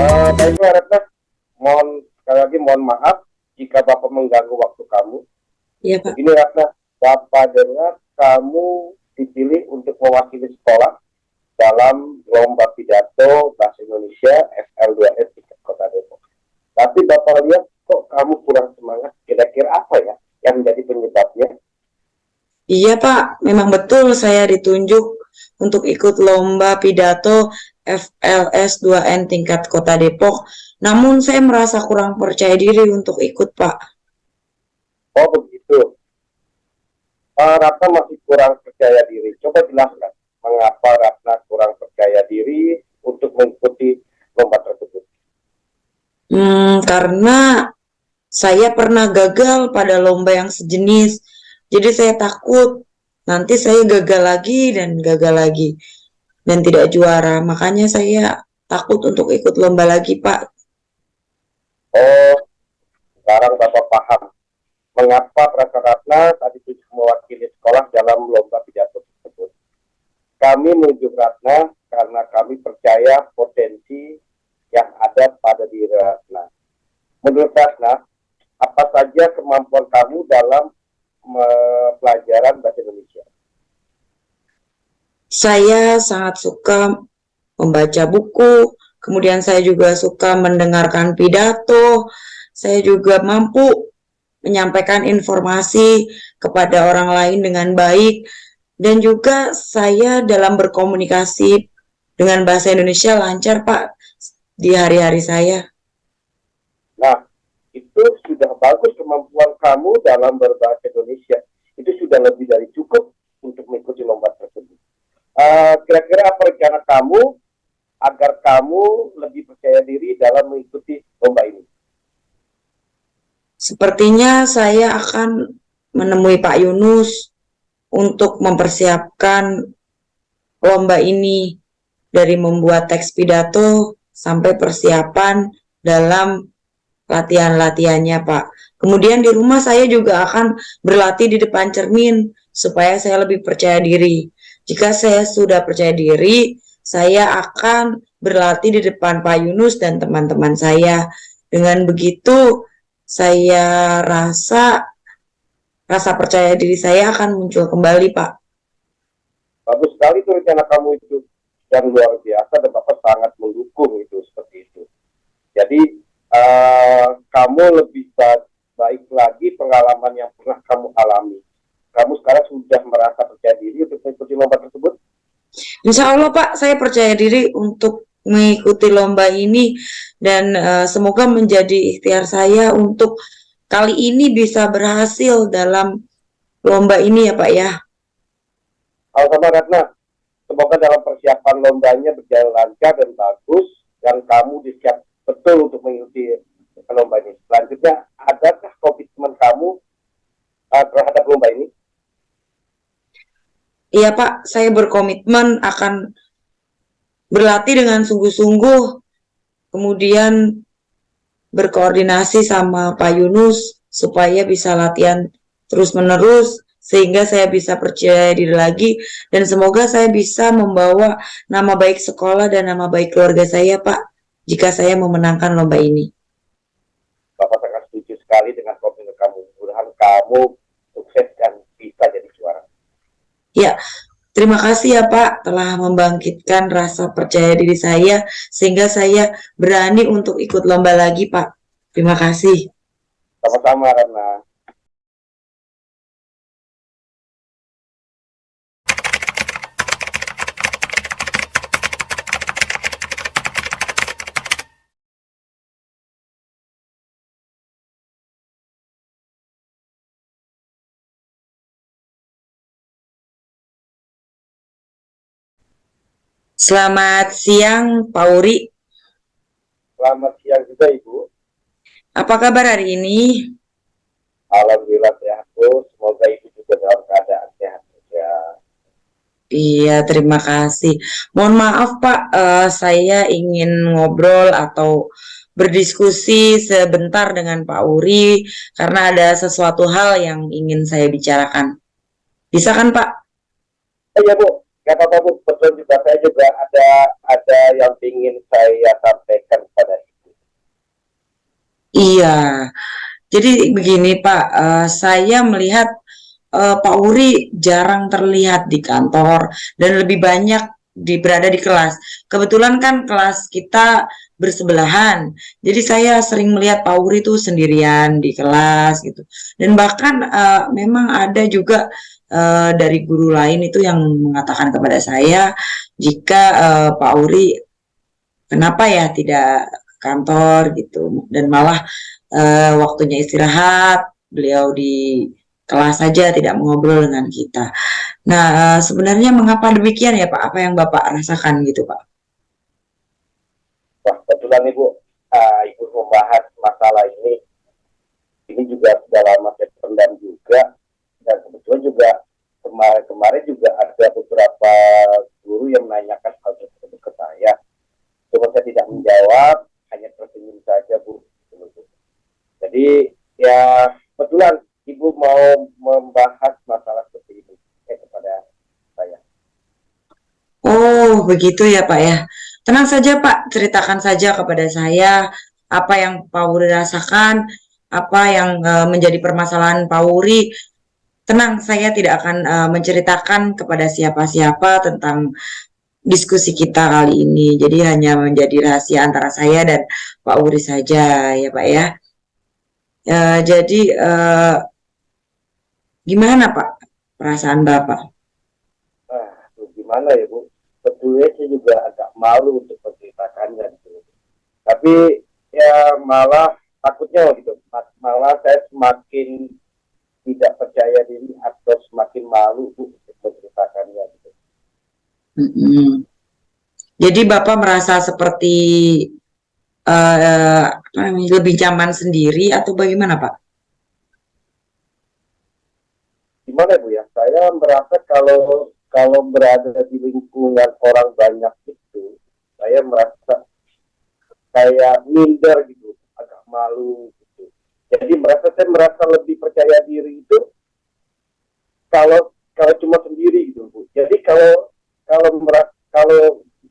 Baiklah Retno, sekali lagi mohon maaf jika Bapak mengganggu waktu kamu. Iya, Pak. Begini Retno, Bapak dengar kamu dipilih untuk mewakili sekolah dalam lomba pidato bahasa Indonesia FL2S di Kota Depok. Tapi Bapak lihat kok kamu kurang semangat, kira-kira apa ya yang menjadi penyebabnya? Iya, Pak. Memang betul saya ditunjuk untuk ikut lomba pidato FLS 2N tingkat Kota Depok. Namun saya merasa kurang percaya diri untuk ikut, Pak. Oh begitu. Ratna masih kurang percaya diri. Coba jelaskan mengapa Ratna kurang percaya diri untuk mengikuti lomba tersebut. Karena saya pernah gagal pada lomba yang sejenis. Jadi saya takut nanti saya gagal lagi dan tidak juara. Makanya saya takut untuk ikut lomba lagi, Pak. Oh, sekarang Bapak paham mengapa perasaan Ratna tadi itu mewakili sekolah dalam lomba pidato tersebut. Kami menunjuk Ratna karena kami percaya potensi yang ada pada diri Ratna. Menurut Ratna, apa saja kemampuan kamu dalam pelajaran bahasa Indonesia? Saya sangat suka membaca buku, kemudian saya juga suka mendengarkan pidato, saya juga mampu menyampaikan informasi kepada orang lain dengan baik, dan juga saya dalam berkomunikasi dengan bahasa Indonesia lancar, Pak, di hari-hari saya. Nah, itu sudah bagus kemampuan kamu dalam berbahasa Indonesia. Itu sudah lebih dari cukup untuk mengikuti lomba tersebut. Kira-kira apa rencana kamu agar kamu lebih percaya diri dalam mengikuti lomba ini? Sepertinya saya akan menemui Pak Yunus untuk mempersiapkan lomba ini, dari membuat teks pidato sampai persiapan dalam latihan-latihannya, Pak. Kemudian di rumah saya juga akan berlatih di depan cermin supaya saya lebih percaya diri. Jika saya sudah percaya diri, saya akan berlatih di depan Pak Yunus dan teman-teman saya. Dengan begitu, saya rasa percaya diri saya akan muncul kembali, Pak. Bagus sekali tuh rencana kamu itu, dan luar biasa, dan Bapak sangat mendukung itu seperti itu. Jadi kamu lebih baik lagi pengalaman yang pernah kamu alami. Kamu sekarang sudah merasa percaya diri untuk mengikuti lomba tersebut? Insya Allah, Pak, saya percaya diri untuk mengikuti lomba ini, dan semoga menjadi ikhtiar saya untuk kali ini bisa berhasil dalam lomba ini ya, Pak ya. Sama Ratna, semoga dalam persiapan lombanya berjalan lancar dan bagus, dan kamu disiap betul untuk mengikuti lomba ini. Selanjutnya, adakah komitmen kamu terhadap lomba ini? Iya, Pak, saya berkomitmen akan berlatih dengan sungguh-sungguh, kemudian berkoordinasi sama Pak Yunus supaya bisa latihan terus-menerus sehingga saya bisa percaya diri lagi, dan semoga saya bisa membawa nama baik sekolah dan nama baik keluarga saya, Pak, jika saya memenangkan lomba ini. Bapak sangat setuju sekali dengan komitmen kamu. Mudah-mudahan kamu sukses dan bisa jadi juara. Ya, terima kasih ya Pak telah membangkitkan rasa percaya diri saya sehingga saya berani untuk ikut lomba lagi, Pak. Terima kasih. Sama-sama karena Selamat siang, Pak Uri. selamat siang juga Ibu. Apa kabar hari ini? Alhamdulillah sehat. Semoga Ibu juga dalam keadaan sehat ya. Iya, terima kasih. Mohon maaf Pak, saya ingin ngobrol atau berdiskusi sebentar dengan Pak Uri karena ada sesuatu hal yang ingin saya bicarakan. Bisa kan Pak? Iya Bu, nggak apa-apa Bu. Betul juga, saya juga ada yang ingin saya sampaikan kepada Iya. Jadi begini Pak, saya melihat Pak Uri jarang terlihat di kantor dan lebih banyak berada di kelas. Kebetulan kan kelas kita bersebelahan, jadi saya sering melihat Pak Uri itu sendirian di kelas gitu. Dan bahkan memang ada juga dari guru lain itu yang mengatakan kepada saya jika Pak Uri kenapa ya tidak ke kantor gitu dan malah waktunya istirahat beliau di kelas saja tidak mengobrol dengan kita. Nah, sebenarnya mengapa demikian ya Pak? Apa yang Bapak rasakan gitu Pak? Wah, kebetulan Ibu membahas masalah ini juga sudah lama saya pendam juga, dan kebetulan juga kemarin-kemarin juga ada beberapa guru yang menanyakan hal tersebut ke saya. Cuma saya tidak menjawab, hanya tersenyum saja Bu. Jadi ya kebetulan Ibu mau membahas masalah seperti ini kepada saya. Oh, begitu ya Pak ya. Tenang saja Pak, ceritakan saja kepada saya apa yang Pak Wuri rasakan, apa yang menjadi permasalahan Pak Wuri. Tenang, saya tidak akan menceritakan kepada siapa-siapa tentang diskusi kita kali ini. Jadi hanya menjadi rahasia antara saya dan Pak Wuri saja ya Pak ya. Jadi gimana Pak perasaan Bapak? Gimana ya Bu? Sebetulnya saya juga agak malu untuk menceritakannya gitu. Tapi ya malah takutnya gitu. Malah saya semakin tidak percaya diri atau semakin malu Bu untuk menceritakannya gitu. Mm-mm. Jadi Bapak merasa seperti lebih nyaman sendiri atau bagaimana Pak? Gimana Bu ya? Saya merasa kalau berada di lingkungan orang banyak itu, saya merasa kayak minder gitu, agak malu gitu. Jadi saya merasa lebih percaya diri itu kalau kalau cuma sendiri gitu Bu. Jadi kalau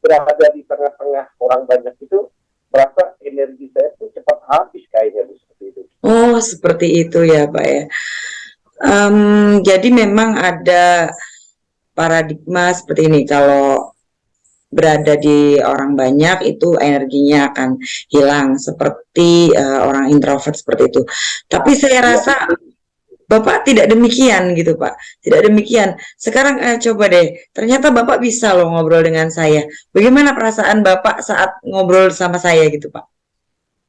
berada di tengah-tengah orang banyak itu, merasa energi saya tuh cepat habis kayaknya Bu, seperti itu. Oh, seperti itu ya Pak ya. Jadi memang ada paradigma seperti ini. Kalau berada di orang banyak itu energinya akan hilang seperti orang introvert seperti itu. Tapi saya Iya, rasa Bapak tidak demikian gitu Pak. Tidak demikian. Sekarang coba deh. Ternyata Bapak bisa loh ngobrol dengan saya. Bagaimana perasaan Bapak saat ngobrol sama saya gitu Pak?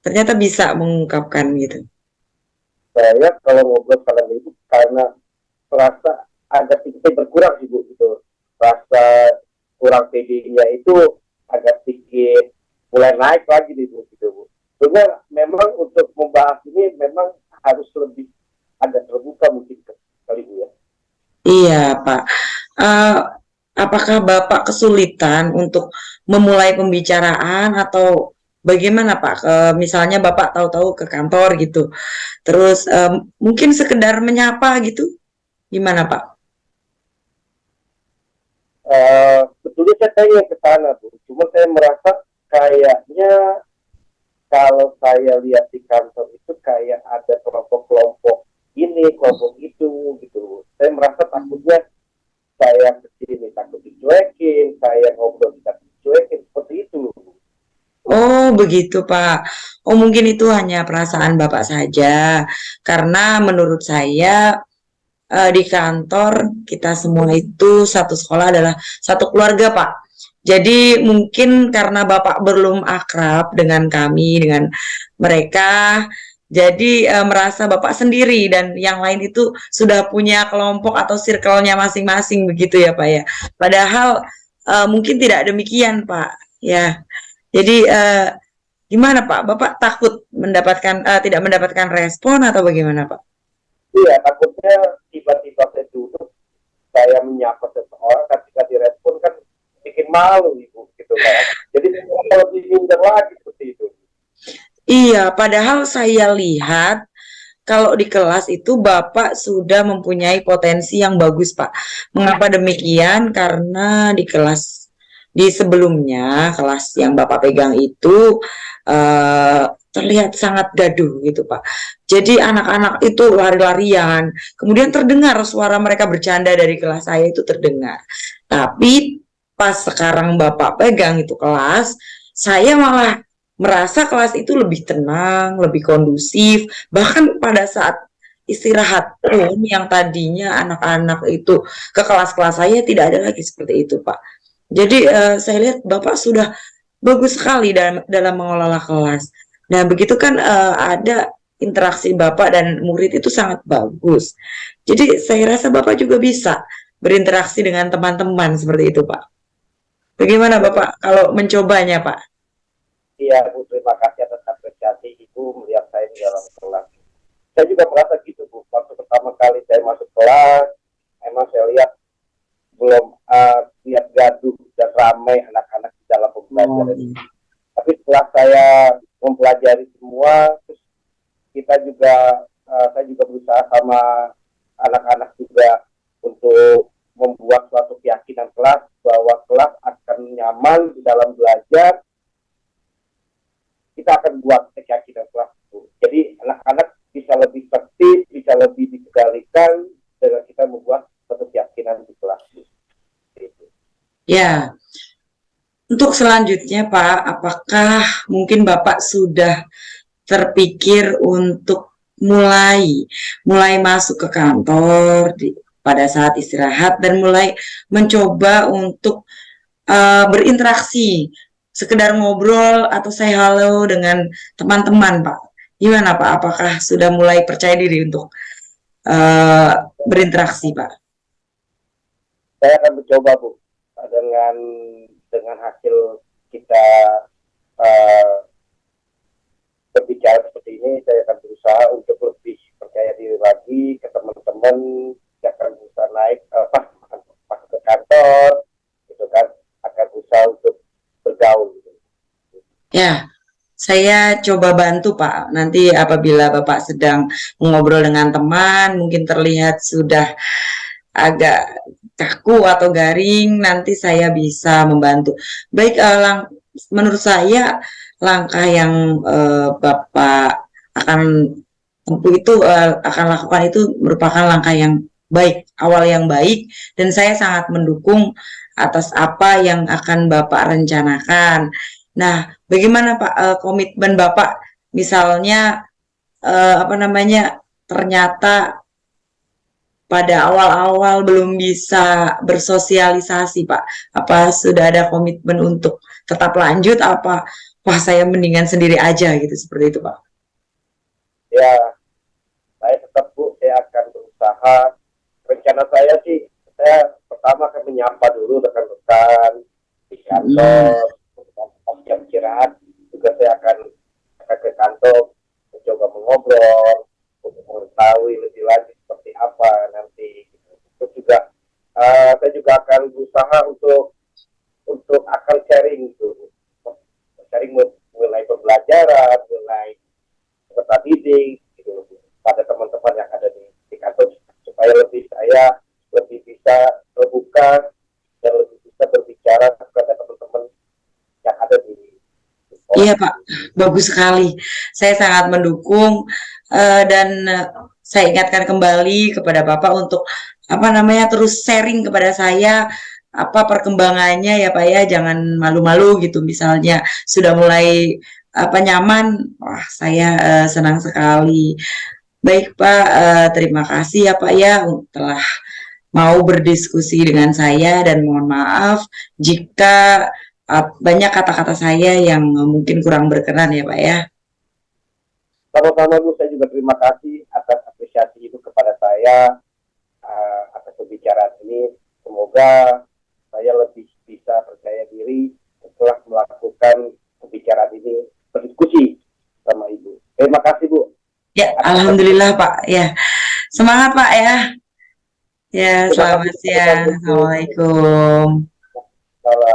Ternyata bisa mengungkapkan gitu. saya kalau ngobrol sama ibu karena rasa agak sedikit berkurang sih Bu gitu. Rasa kurang PD-nya itu agak sedikit mulai naik lagi nih Bu gitu Bu. Sebenarnya memang untuk membahas ini memang harus lebih agak terbuka mungkin kali Bu ya. Iya Pak. Eh, apakah Bapak kesulitan untuk memulai pembicaraan atau bagaimana Pak? Misalnya Bapak tahu-tahu ke kantor gitu, terus mungkin sekedar menyapa gitu, gimana Pak? Sebetulnya saya pengen ke sana Bu, cuma saya merasa kayaknya kalau saya lihat di kantor itu kayak ada kelompok-kelompok ini, kelompok itu gitu. Saya merasa takutnya saya kesini takut dicuekin, saya ngobrol tidak dicuekin, seperti itu. Oh, begitu Pak. Oh, mungkin itu hanya perasaan Bapak saja, karena menurut saya di kantor kita semua itu satu sekolah adalah satu keluarga Pak. Jadi mungkin karena Bapak belum akrab dengan kami, dengan mereka, jadi merasa Bapak sendiri dan yang lain itu sudah punya kelompok atau circle-nya masing-masing begitu ya Pak ya. Padahal mungkin tidak demikian Pak. Ya, jadi gimana Pak? Bapak takut mendapatkan tidak mendapatkan respon atau bagaimana Pak? Iya, takutnya tiba-tiba saya duduk, saya menyapa seseorang, ketika direspon kan bikin malu ibu gitu kan. Jadi saya lebih minder lagi seperti itu. Iya, padahal saya lihat kalau di kelas itu Bapak sudah mempunyai potensi yang bagus, Pak. Mengapa demikian? Karena di kelas di sebelumnya, kelas yang Bapak pegang itu terlihat sangat gaduh gitu Pak. Jadi anak-anak itu lari-larian, kemudian terdengar suara mereka bercanda dari kelas saya itu terdengar. Tapi pas sekarang Bapak pegang itu kelas, saya malah merasa kelas itu lebih tenang, lebih kondusif, bahkan pada saat istirahat pun yang tadinya anak-anak itu ke kelas-kelas saya tidak ada lagi seperti itu Pak. Jadi saya lihat Bapak sudah bagus sekali dalam mengelola kelas. Nah, begitu kan ada interaksi Bapak dan murid itu sangat bagus. Jadi saya rasa Bapak juga bisa berinteraksi dengan teman-teman seperti itu, Pak. Bagaimana Bapak kalau mencobanya, Pak? Iya Bu, terima kasih atas apresiasi Ibu melihat saya di dalam kelas. Saya juga merasa gitu Bu, waktu pertama kali saya masuk kelas, emang saya lihat belum lihat gaduh dan ramai anak-anak di dalam pembelajaran ini. Tapi setelah saya mempelajari semua, terus kita juga saya juga berusaha sama anak-anak juga untuk membuat suatu keyakinan kelas bahwa kelas akan nyaman di dalam belajar. Kita akan buat keyakinan kelas itu. Jadi anak-anak bisa lebih tertib, bisa lebih dikendalikan dengan kita membuat suatu keyakinan di kelas. Ya, untuk selanjutnya Pak, apakah mungkin Bapak sudah terpikir untuk mulai masuk ke kantor pada saat istirahat dan mulai mencoba untuk berinteraksi, sekedar ngobrol atau say halo dengan teman-teman, Pak. Gimana Pak? Apakah sudah mulai percaya diri untuk berinteraksi, Pak? Saya akan mencoba Bu, dengan hasil kita berbicara seperti ini, saya akan berusaha untuk lebih percaya diri lagi ke teman-teman. Saya akan berusaha naik pas ke kantor, gitu kan, akan berusaha untuk bergaul. Ya, saya coba bantu Pak. Nanti apabila Bapak sedang mengobrol dengan teman, mungkin terlihat sudah agak kaku atau garing, nanti saya bisa membantu. Baik, menurut saya langkah yang Bapak akan tempuh itu akan lakukan itu merupakan langkah yang baik, awal yang baik, dan saya sangat mendukung atas apa yang akan Bapak rencanakan. Nah, bagaimana Pak komitmen Bapak, misalnya ternyata pada awal-awal belum bisa bersosialisasi Pak, apa sudah ada komitmen untuk tetap lanjut, apa wah saya mendingan sendiri aja gitu, seperti itu Pak? Ya, saya tetap Bu, saya akan berusaha. Rencana saya sih, saya pertama akan menyapa dulu rekan-rekan di kantor, jam istirahat juga saya akan ke kantor, mencoba mengobrol untuk mengetahui lebih lanjut seperti apa nanti. Terus juga saya juga akan berusaha untuk akan sharing gitu, sharing mengenai pembelajaran, mengenai peserta didik gitu, pada teman-teman yang ada di kantor, supaya saya lebih bisa terbuka dan lebih bisa berbicara kepada teman-teman yang ada di sekolah. Iya Pak, bagus sekali. Saya sangat mendukung dan saya ingatkan kembali kepada Bapak untuk terus sharing kepada saya apa perkembangannya ya Pak ya, jangan malu-malu gitu. Misalnya sudah mulai nyaman, wah saya senang sekali. Baik Pak, terima kasih ya Pak ya telah mau berdiskusi dengan saya, dan mohon maaf jika banyak kata-kata saya yang mungkin kurang berkenan ya Pak ya. Sama-sama Bu, saya juga terima kasih atas apresiasi itu kepada saya atas pembicaraan ini. Semoga saya lebih bisa percaya diri setelah melakukan pembicaraan ini, berdiskusi sama Ibu. Terima kasih Bu. Ya, alhamdulillah Pak. Ya, semangat Pak ya. Ya, selamat siang. Assalamualaikum. Salam.